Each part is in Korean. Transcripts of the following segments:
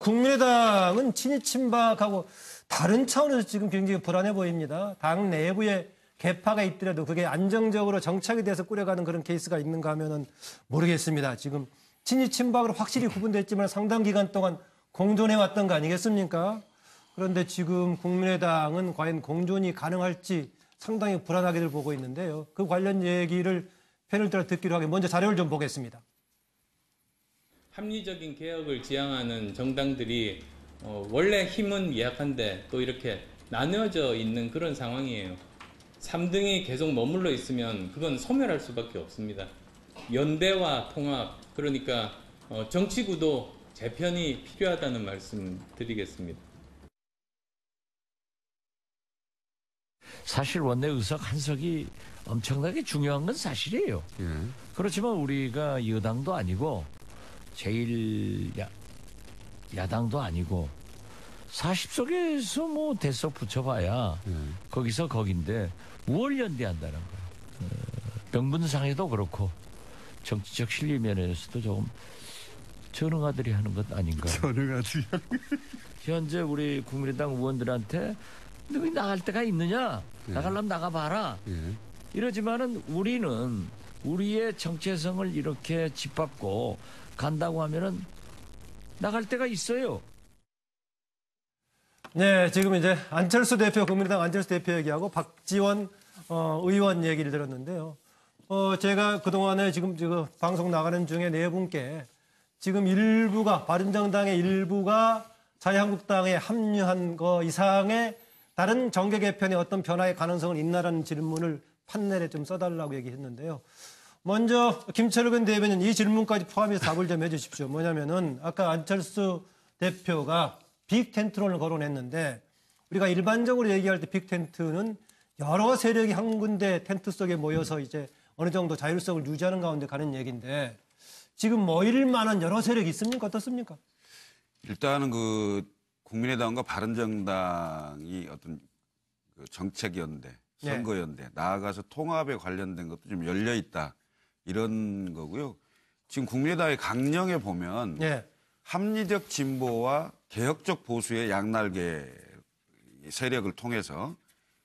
국민의당은 친이 친박하고 다른 차원에서 지금 굉장히 불안해 보입니다. 당 내부에 개파가 있더라도 그게 안정적으로 정착이 돼서 꾸려가는 그런 케이스가 있는가 하면은 모르겠습니다. 지금 친이 친박으로 확실히 구분됐지만 상당 기간 동안 공존해 왔던 거 아니겠습니까? 그런데 지금 국민의당은 과연 공존이 가능할지 상당히 불안하게들 보고 있는데요. 그 관련 얘기를 패널 들어 듣기로 하게 먼저 자료를 좀 보겠습니다. 합리적인 개혁을 지향하는 정당들이 원래 힘은 예약한데 또 이렇게 나뉘어져 있는 그런 상황이에요. 3등이 계속 머물러 있으면 그건 소멸할 수밖에 없습니다. 연대와 통합, 그러니까 정치구도 재편이 필요하다는 말씀 드리겠습니다. 사실 원내 의석 한 석이 엄청나게 중요한 건 사실이에요. 그렇지만 우리가 여당도 아니고 제일 야당도 아니고 40석에서 뭐 대석 붙여봐야 거기서 거긴데 뭘 연대한다는 거야. 명분상에도 그렇고 정치적 실리 면에서도 조금 전응아들이 하는 것 아닌가. 전응아들이 하는 것. 현재 우리 국민의당 의원들한테 너희 나갈 데가 있느냐? 나가려면 나가봐라. 이러지만은 우리는 우리의 정체성을 이렇게 짓밟고 간다고 하면은 나갈 데가 있어요. 네, 지금 이제 안철수 대표, 국민의당 안철수 대표 얘기하고 박지원 의원 얘기를 들었는데요. 제가 그동안에 지금 방송 나가는 중에 네 분께 지금 일부가, 바른정당의 일부가 자유한국당에 합류한 거 이상의 다른 정계 개편에 어떤 변화의 가능성은 있나라는 질문을 판넬에 좀 써달라고 얘기했는데요. 먼저 김철근 대변인 이 질문까지 포함해서 답을 좀 해주십시오. 뭐냐면은 아까 안철수 대표가 빅텐트론을 거론했는데 우리가 일반적으로 얘기할 때 빅텐트는 여러 세력이 한 군데 텐트 속에 모여서 이제 어느 정도 자율성을 유지하는 가운데 가는 얘기인데 지금 모일 만한 여러 세력이 있습니까? 어떻습니까? 일단은 그 국민의당과 바른정당이 어떤 그 정책연대, 선거연대, 나아가서 통합에 관련된 것도 좀 열려 있다. 이런 거고요. 지금 국민의당의 강령에 보면 합리적 진보와 개혁적 보수의 양날개 세력을 통해서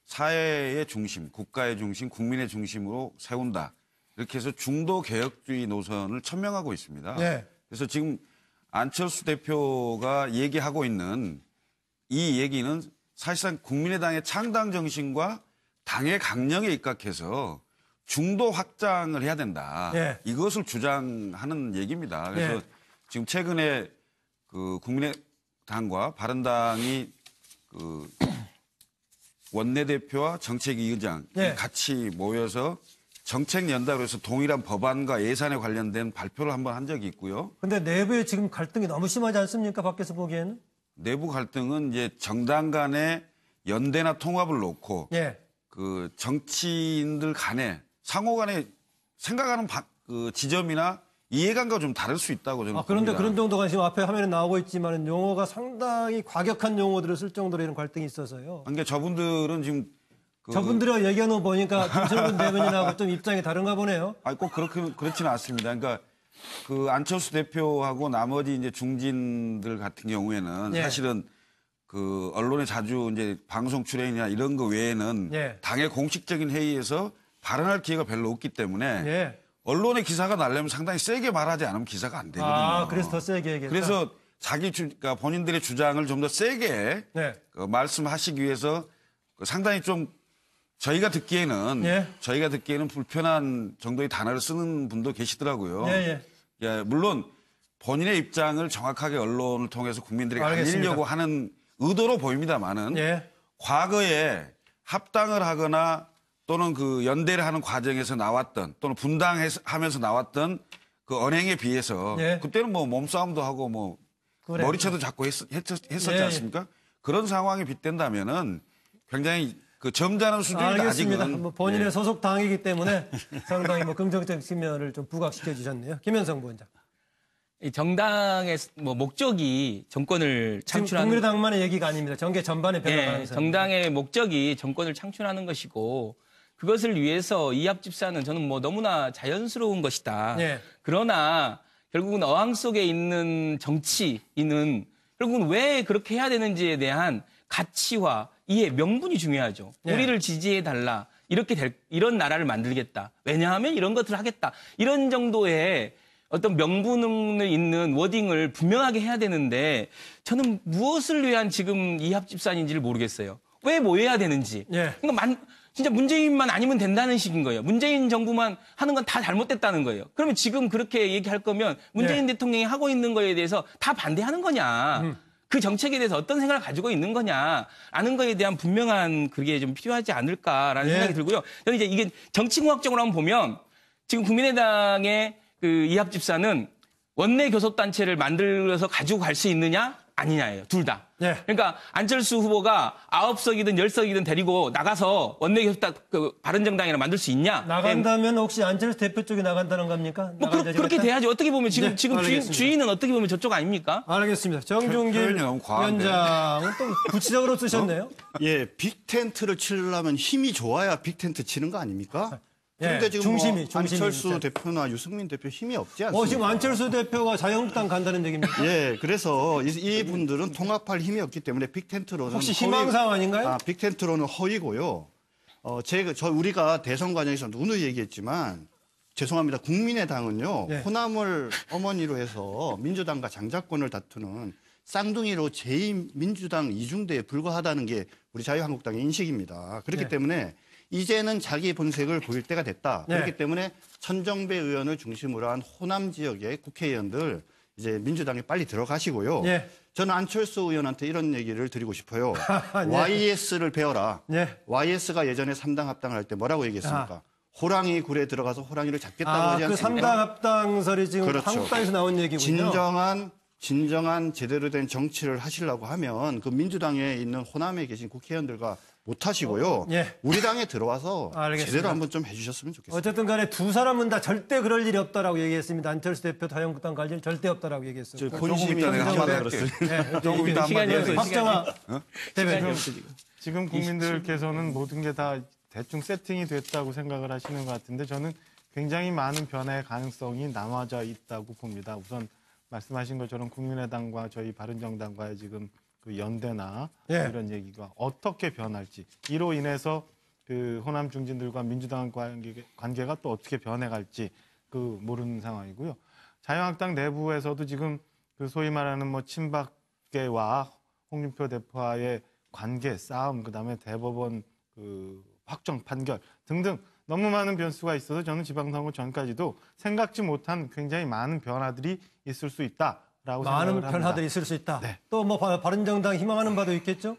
사회의 중심, 국가의 중심, 국민의 중심으로 세운다. 이렇게 해서 중도 개혁주의 노선을 천명하고 있습니다. 그래서 지금 안철수 대표가 얘기하고 있는 이 얘기는 사실상 국민의당의 창당 정신과 당의 강령에 입각해서 중도 확장을 해야 된다. 이것을 주장하는 얘기입니다. 그래서 지금 최근에 그 국민의당과 바른당이 그 원내대표와 정책위 의장 같이 모여서 정책연대로 해서 동일한 법안과 예산에 관련된 발표를 한번 한 적이 있고요. 근데 내부에 지금 갈등이 너무 심하지 않습니까? 밖에서 보기에는? 내부 갈등은 이제 정당 간의 연대나 통합을 놓고 그 정치인들 간에 상호 간에 생각하는 그 지점이나 이해관계가 좀 다를 수 있다고 저는 그런데 봅니다. 그런 정도가 지금 앞에 화면에 나오고 있지만 용어가 상당히 과격한 용어들을 쓸 정도로 이런 갈등이 있어서요. 그러니까 저분들은 지금 저분들이 얘기하는 거 보니까 김철근 대변인하고 좀 입장이 다른가 보네요. 꼭 그렇지는 않습니다. 그러니까 그 안철수 대표하고 나머지 이제 중진들 같은 경우에는 사실은 그 언론에 자주 이제 방송 출연이나 이런 거 외에는 당의 공식적인 회의에서 발언할 기회가 별로 없기 때문에 언론의 기사가 나려면 상당히 세게 말하지 않으면 기사가 안 되거든요. 그래서 더 세게 얘기했다. 그래서 그러니까 본인들의 주장을 좀 더 세게 그 말씀하시기 위해서 상당히 좀 저희가 듣기에는 불편한 정도의 단어를 쓰는 분도 계시더라고요. 물론 본인의 입장을 정확하게 언론을 통해서 국민들에게 알리려고 하는 의도로 보입니다만은 과거에 합당을 하거나 또는 그 연대를 하는 과정에서 나왔던 또는 분당하면서 나왔던 그 언행에 비해서 그때는 뭐 몸싸움도 하고 뭐 머리채도 잡고 했었지 않습니까? 그런 상황이 빗댄다면은 굉장히 그 점잖은 수준이 알겠습니다. 아직은 본인의 소속 당이기 때문에 상당히 긍정적 측면을 좀 부각시켜 주셨네요. 김현성 부원장. 이 정당의 목적이 정권을 창출하는 지금 국민의당만의 얘기가 아닙니다. 정계 전반의 변화 가능성. 정당의 목적이 정권을 창출하는 것이고 그것을 위해서 이합집산은 저는 너무나 자연스러운 것이다. 그러나 결국은 어항 속에 있는 정치인은 결국은 왜 그렇게 해야 되는지에 대한 가치와 이해, 명분이 중요하죠. 네. 우리를 지지해달라. 이런 나라를 만들겠다. 왜냐하면 이런 것들을 하겠다. 이런 정도의 어떤 명분을 있는 워딩을 분명하게 해야 되는데 저는 무엇을 위한 지금 이합집산인지를 모르겠어요. 왜 모여야 되는지. 예. 그러니까 진짜 문재인만 아니면 된다는 식인 거예요. 문재인 정부만 하는 건 다 잘못됐다는 거예요. 그러면 지금 그렇게 얘기할 거면 문재인 대통령이 하고 있는 거에 대해서 다 반대하는 거냐. 그 정책에 대해서 어떤 생각을 가지고 있는 거냐라는 거에 대한 분명한 그게 좀 필요하지 않을까라는 생각이 들고요. 저는 이제 이게 정치공학적으로 한번 보면 지금 국민의당의 그 이합집산은 원내 교섭단체를 만들어서 가지고 갈 수 있느냐 아니냐예요. 둘 다. 네. 그러니까 안철수 후보가 9석이든 10석이든 데리고 나가서 원내 교섭단 바른정당이랑 만들 수 있냐. 나간다면 혹시 안철수 대표 쪽이 나간다는 겁니까? 뭐 그렇게 돼야지. 어떻게 보면 지금 네, 지금 알겠습니다. 주인은 어떻게 보면 저쪽 아닙니까? 알겠습니다. 정준길 너무 과한데. 위원장은 또 구체적으로 쓰셨네요. 예, 빅텐트를 치려면 힘이 좋아야 빅텐트 치는 거 아닙니까? 그런데 지금 중심이 안철수 있죠. 대표나 유승민 대표 힘이 없지 않습니까? 지금 안철수 대표가 자유한국당 간다는 얘기입니까? 예, 그래서 이 분들은 통합할 힘이 없기 때문에 빅텐트로는 혹시 희망사항 아닌가요? 빅텐트로는 허위고요. 우리가 대선 과정에서 누누이 얘기했지만 죄송합니다. 국민의당은요. 네. 호남을 어머니로 해서 민주당과 장자권을 다투는 쌍둥이로 제2민주당 이중대에 불과하다는 게 우리 자유한국당의 인식입니다. 그렇기 네. 때문에 이제는 자기 본색을 보일 때가 됐다. 네. 그렇기 때문에 천정배 의원을 중심으로 한 호남 지역의 국회의원들 이제 민주당에 빨리 들어가시고요. 네. 저는 안철수 의원한테 이런 얘기를 드리고 싶어요. 네. YS를 배워라. 네. YS가 예전에 3당 합당을 할 때 뭐라고 얘기했습니까? 호랑이 굴에 들어가서 호랑이를 잡겠다고 하지 그 않습니까? 3당 합당설이 지금 그렇죠. 한국당에서 나온 얘기군요. 진정한 제대로 된 정치를 하시려고 하면 그 민주당에 있는 호남에 계신 국회의원들과 못 하시고요. 예. 우리 당에 들어와서 알겠습니다. 제대로 한번 좀 해주셨으면 좋겠습니다. 어쨌든 간에 두 사람은 다 절대 그럴 일이 없다라고 얘기했습니다. 안철수 대표 자유한국당 갈 일 절대 없다라고 얘기했어요. 본심이 조금 이따 내가 한마디 한마디 할게. 네, 조금 이따 시간이 한마디 없어요. 할게. 박정아 대변인. 지금 국민들께서는 모든 게 다 대충 세팅이 됐다고 생각을 하시는 것 같은데 저는 굉장히 많은 변화의 가능성이 남아져 있다고 봅니다. 우선 말씀하신 것처럼 국민의당과 저희 바른정당과의 지금 그 연대나 예. 이런 얘기가 어떻게 변할지 이로 인해서 그 호남 중진들과 민주당 관계가 또 어떻게 변해갈지 그 모르는 상황이고요. 자유한국당 내부에서도 지금 그 소위 말하는 뭐 친박계와 홍준표 대표와의 관계 싸움 그다음에 대법원 그 확정 판결 등등 너무 많은 변수가 있어서 저는 지방선거 전까지도 생각지 못한 굉장히 많은 변화들이 있을 수 있다라고 많은 생각을 합니다. 변화들이 있을 수 있다. 네. 또 뭐 바른정당 희망하는 바도 있겠죠?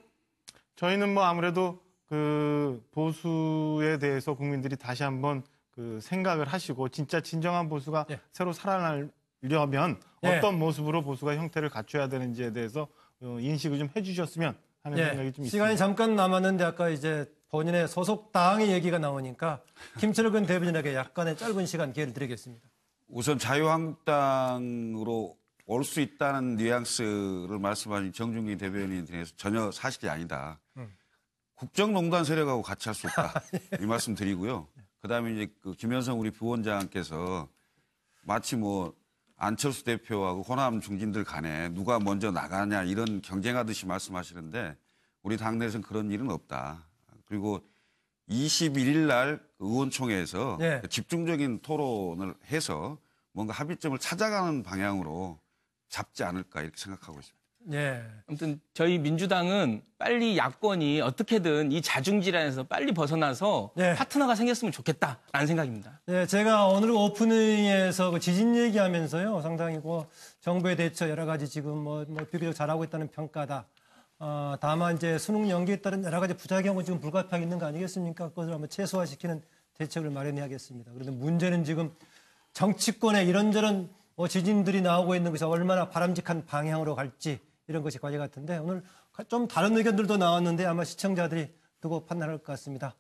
저희는 뭐 아무래도 그 보수에 대해서 국민들이 다시 한번 그 생각을 하시고 진짜 진정한 보수가 예. 새로 살아나려면 예. 어떤 모습으로 보수가 형태를 갖춰야 되는지에 대해서 인식을 좀 해주셨으면 하는 생각이 좀 시간이 있습니다. 잠깐 남았는데 아까 이제 본인의 소속 당의 얘기가 나오니까 김철근 대변인에게 약간의 짧은 시간 기회를 드리겠습니다. 우선 자유한국당으로 올 수 있다는 뉘앙스를 말씀하신 정준기 대변인에 대해서 전혀 사실이 아니다. 국정농단 세력하고 같이 할 수 없다. 이 말씀 드리고요. 그다음에 이제 그 김현성 우리 부원장께서 마치 뭐 안철수 대표하고 호남 중진들 간에 누가 먼저 나가냐 이런 경쟁하듯이 말씀하시는데 우리 당내에서는 그런 일은 없다. 그리고 21일 날 의원총회에서 네. 집중적인 토론을 해서 뭔가 합의점을 찾아가는 방향으로 잡지 않을까 이렇게 생각하고 있습니다. 예. 아무튼 저희 민주당은 빨리 야권이 어떻게든 이 자중질환에서 빨리 벗어나서 네. 파트너가 생겼으면 좋겠다라는 생각입니다. 네, 제가 오늘 오프닝에서 그 지진 얘기하면서요, 상당히 그 정부의 대처 여러 가지 지금 뭐 비교적 잘하고 있다는 평가다. 다만 이제 수능 연기에 따른 여러 가지 부작용은 지금 불가피하게 있는 거 아니겠습니까? 그것을 한번 최소화시키는 대책을 마련해야겠습니다. 그런데 문제는 지금 정치권에 이런저런 지진들이 나오고 있는 것이 얼마나 바람직한 방향으로 갈지 이런 것이 과제 같은데 오늘 좀 다른 의견들도 나왔는데 아마 시청자들이 두고 판단할 것 같습니다.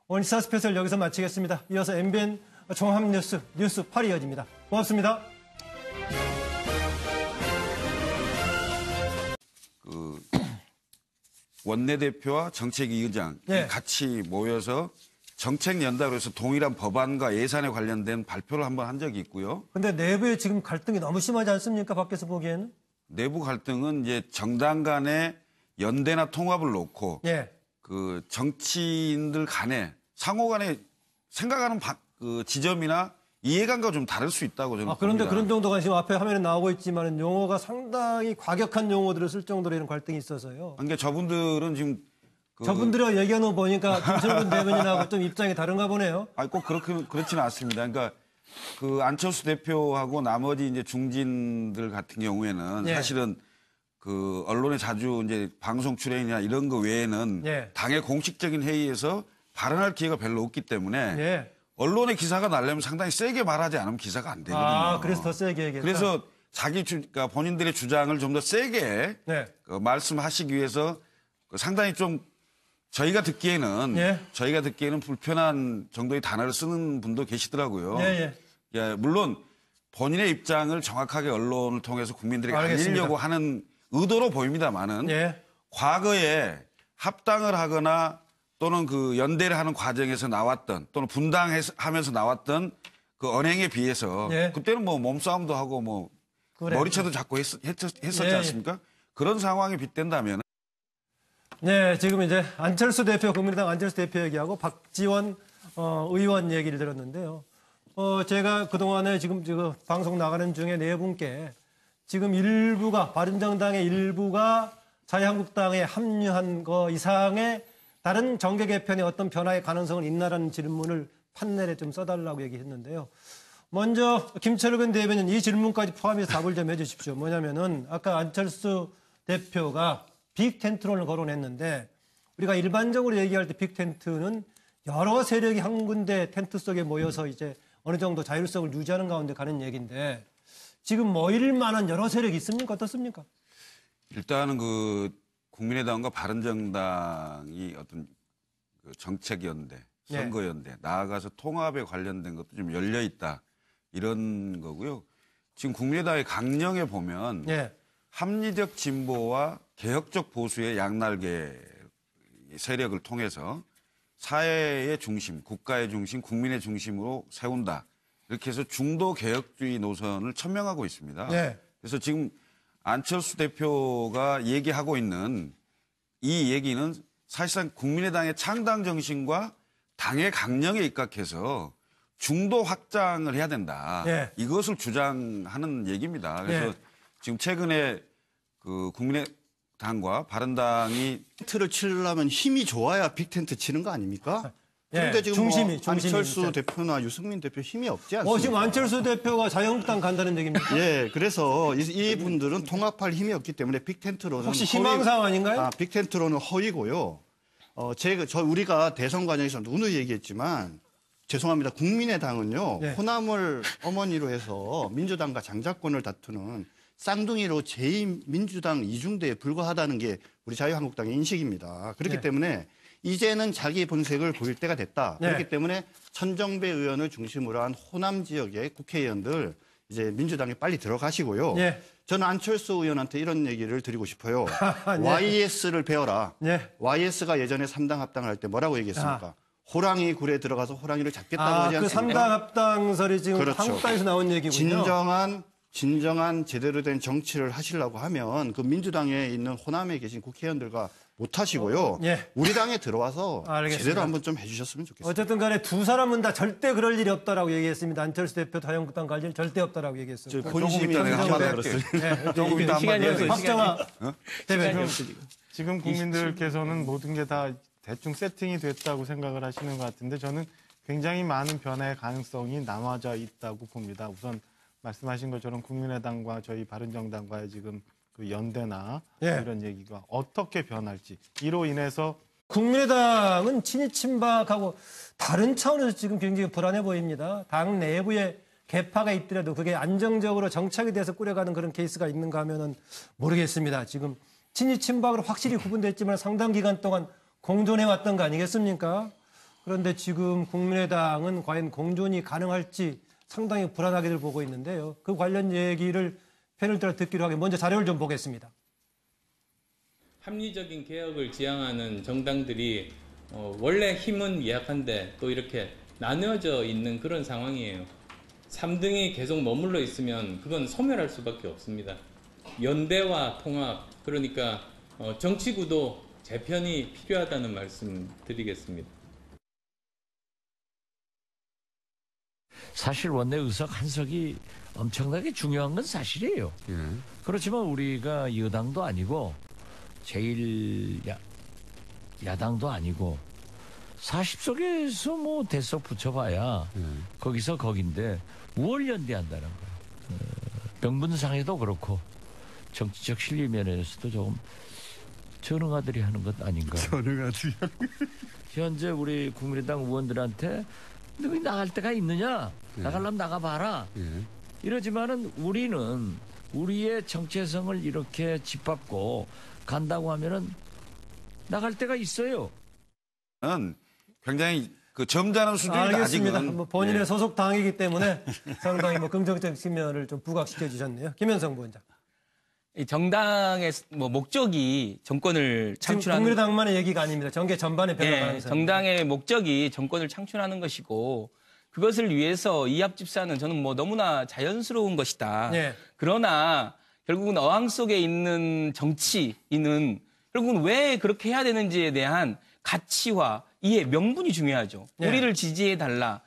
오늘 시사 스페셜 여기서 마치겠습니다. 이어서 MBN 종합뉴스 뉴스 8이 이어집니다. 고맙습니다. 그 원내대표와 정책위의장 네. 같이 모여서 정책연답으로 해서 동일한 법안과 예산에 관련된 발표를 한번 한 적이 있고요. 근데 내부에 지금 갈등이 너무 심하지 않습니까? 밖에서 보기에는? 내부 갈등은 이제 정당 간의 연대나 통합을 놓고 예. 그 정치인들 간에 상호 간에 생각하는 그 지점이나 이해관계가 좀 다를 수 있다고 저는 그런데 봅니다. 그런 정도가 지금 앞에 화면에 나오고 있지만 용어가 상당히 과격한 용어들을 쓸 정도로 이런 갈등이 있어서요. 그러니까 저분들은 지금 저분들이 얘기하는 거 보니까 김철근 대변인하고 좀 입장이 다른가 보네요. 아니 꼭 그렇지는 않습니다. 그러니까 그 안철수 대표하고 나머지 이제 중진들 같은 경우에는 예. 사실은 그 언론에 자주 이제 방송 출연이나 이런 거 외에는 예. 당의 공식적인 회의에서 발언할 기회가 별로 없기 때문에 예. 언론에 기사가 나려면 상당히 세게 말하지 않으면 기사가 안 되거든요. 그래서 더 세게 얘기했다. 그래서 그러니까 본인들의 주장을 좀 더 세게 네. 말씀하시기 위해서 상당히 좀 저희가 듣기에는 불편한 정도의 단어를 쓰는 분도 계시더라고요. 예, 물론 본인의 입장을 정확하게 언론을 통해서 국민들에게 알리려고 하는 의도로 보입니다만은 과거에 합당을 하거나 또는 그 연대를 하는 과정에서 나왔던 또는 분당하면서 나왔던 그 언행에 비해서 그때는 뭐 몸싸움도 하고 뭐 머리채도 잡고 했었지 않습니까? 그런 상황에 빗댄다면 네, 지금 이제 안철수 대표, 국민의당 안철수 대표 얘기하고 박지원 의원 얘기를 들었는데요. 제가 그동안에 지금 방송 나가는 중에 네 분께 지금 바른정당의 일부가 자유한국당에 합류한 거 이상의 다른 정계 개편에 어떤 변화의 가능성은 있나라는 질문을 판넬에 좀 써달라고 얘기했는데요. 먼저 김철근 대변인 이 질문까지 포함해서 답을 좀 해주십시오. 뭐냐면은 아까 안철수 대표가 빅텐트론을 거론했는데 우리가 일반적으로 얘기할 때 빅텐트는 여러 세력이 한 군데 텐트 속에 모여서 이제 어느 정도 자율성을 유지하는 가운데 가는 얘기인데 지금 모일 만한 여러 세력이 있습니까? 어떻습니까? 일단은 그 국민의당과 바른정당이 어떤 그 정책연대, 선거연대, 나아가서 통합에 관련된 것도 좀 열려 있다 이런 거고요. 지금 국민의당의 강령에 보면 합리적 진보와 개혁적 보수의 양날개 세력을 통해서 사회의 중심, 국가의 중심, 국민의 중심으로 세운다. 이렇게 해서 중도 개혁주의 노선을 천명하고 있습니다. 그래서 지금 안철수 대표가 얘기하고 있는 이 얘기는 사실상 국민의당의 창당 정신과 당의 강령에 입각해서 중도 확장을 해야 된다. 이것을 주장하는 얘기입니다. 그래서 지금 최근에 그 국민의당과 바른당이 텐트를 치려면 힘이 좋아야 빅텐트 치는 거 아닙니까? 그런데 지금 안철수 대표나 유승민 대표 힘이 없지 않습니까? 지금 안철수 대표가 자유한국당 간다는 얘기입니까? 그래서 이분들은 통합할 힘이 없기 때문에 빅텐트로는 혹시 희망사항 아닌가요? 빅텐트로는 허위고요. 우리가 대선 과정에서 누누이 얘기했지만 죄송합니다. 국민의당은요. 호남을 어머니로 해서 민주당과 장자권을 다투는 쌍둥이로 제2민주당 이중대에 불과하다는 게 우리 자유한국당의 인식입니다. 그렇기 때문에 이제는 자기 본색을 보일 때가 됐다. 그렇기 때문에 천정배 의원을 중심으로 한 호남 지역의 국회의원들 이제 민주당에 빨리 들어가시고요. 저는 안철수 의원한테 이런 얘기를 드리고 싶어요. YS를 배워라. YS가 예전에 3당 합당을 할 때 뭐라고 얘기했습니까? 호랑이 굴에 들어가서 호랑이를 잡겠다고 하지 않습니까? 그 3당 합당설이 지금 한국당에서 나온 얘기군요. 진정한 제대로 된 정치를 하시려고 하면 그 민주당에 있는 호남에 계신 국회의원들과 못 하시고요. 우리 당에 들어와서 제대로 한번 좀 해주셨으면 좋겠습니다. 어쨌든 간에 두 사람은 다 절대 그럴 일이 없다라고 얘기했습니다. 안철수 대표 자유한국당 갈 일 절대 없다라고 얘기했습니다. 본심이 조금 이따 한마디 박정아 대변인. 지금 국민들께서는 모든 게 다 대충 세팅이 됐다고 생각을 하시는 것 같은데 저는 굉장히 많은 변화의 가능성이 남아져 있다고 봅니다. 우선 말씀하신 것처럼 국민의당과 저희 바른정당과의 지금 그 연대나 이런 얘기가 어떻게 변할지 이로 인해서 국민의당은 친이 친박하고 다른 차원에서 지금 굉장히 불안해 보입니다. 당 내부에 개파가 있더라도 그게 안정적으로 정착이 돼서 꾸려가는 그런 케이스가 있는가 하면은 모르겠습니다. 지금 친이 친박으로 확실히 구분됐지만 상당 기간 동안 공존해왔던 거 아니겠습니까? 그런데 지금 국민의당은 과연 공존이 가능할지 상당히 불안하게들 보고 있는데요. 그 관련 얘기를 패널 따라 듣기로 하게 먼저 자료를 좀 보겠습니다. 합리적인 개혁을 지향하는 정당들이 원래 힘은 미약한데 또 이렇게 나뉘어져 있는 그런 상황이에요. 3등이 계속 머물러 있으면 그건 소멸할 수밖에 없습니다. 연대와 통합, 그러니까 정치구도 재편이 필요하다는 말씀 드리겠습니다. 사실 원내 의석 한 석이 엄청나게 중요한 건 사실이에요. 그렇지만 우리가 여당도 아니고 제일 야당도 아니고 40석에서 뭐 대석 붙여봐야 거기서 거긴데 뭘 연대한다는 거야. 명분상에도 그렇고 정치적 실리 면에서도 조금 전응아들이 하는 것 아닌가. 전응아들이 현재 우리 국민의당 의원들한테 너희 나갈 데가 있느냐? 나가려면 나가봐라. 이러지만은 우리는 우리의 정체성을 이렇게 짓밟고 간다고 하면은 나갈 데가 있어요. 굉장히 그 점잖은 수준이 알겠습니다. 아직은 뭐 본인의 소속 당이기 때문에 상당히 뭐 긍정적 측면을 좀 부각시켜 주셨네요. 김현성 부원장. 이 정당의 뭐 목적이 정권을 창출하는 국민의당만의 얘기가 아닙니다. 정계 전반의 변화 가능성. 정당의 목적이 정권을 창출하는 것이고 그것을 위해서 이합 집산은 저는 뭐 너무나 자연스러운 것이다. 그러나 결국은 어항 속에 있는 정치인은 결국은 왜 그렇게 해야 되는지에 대한 가치와 이해, 명분이 중요하죠. 우리를 지지해달라.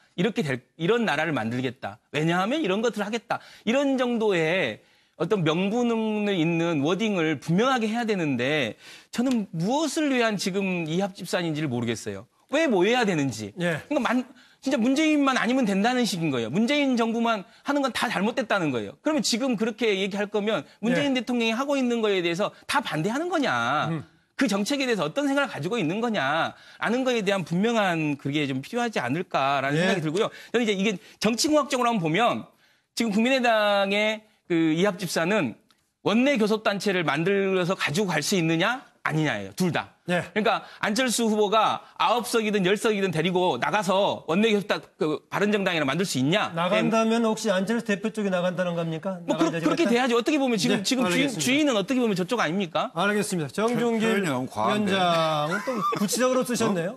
이런 나라를 만들겠다. 왜냐하면 이런 것들을 하겠다. 이런 정도의 어떤 명분을 있는 워딩을 분명하게 해야 되는데 저는 무엇을 위한 지금 이합 집산인지를 모르겠어요. 왜 모여야 되는지. 그러니까 진짜 문재인만 아니면 된다는 식인 거예요. 문재인 정부만 하는 건 다 잘못됐다는 거예요. 그러면 지금 그렇게 얘기할 거면 문재인 대통령이 하고 있는 거에 대해서 다 반대하는 거냐. 그 정책에 대해서 어떤 생각을 가지고 있는 거냐. 아는 거에 대한 분명한 그게 좀 필요하지 않을까라는 생각이 들고요. 저는 이제 이게 정치공학적으로 한번 보면 지금 국민의당의 그 이합 집산은 원내 교섭단체를 만들어서 가지고 갈 수 있느냐 아니냐예요. 둘 다. 그러니까 안철수 후보가 9석이든 10석이든 데리고 나가서 원내 교섭단 그 바른정당이나 만들 수 있냐. 나간다면 혹시 안철수 대표 쪽이 나간다는 겁니까? 뭐 그렇게 돼야지. 어떻게 보면 지금 주인은 어떻게 보면 저쪽 아닙니까? 알겠습니다. 정종길 위원장은 또 구체적으로 쓰셨네요.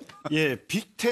빅텐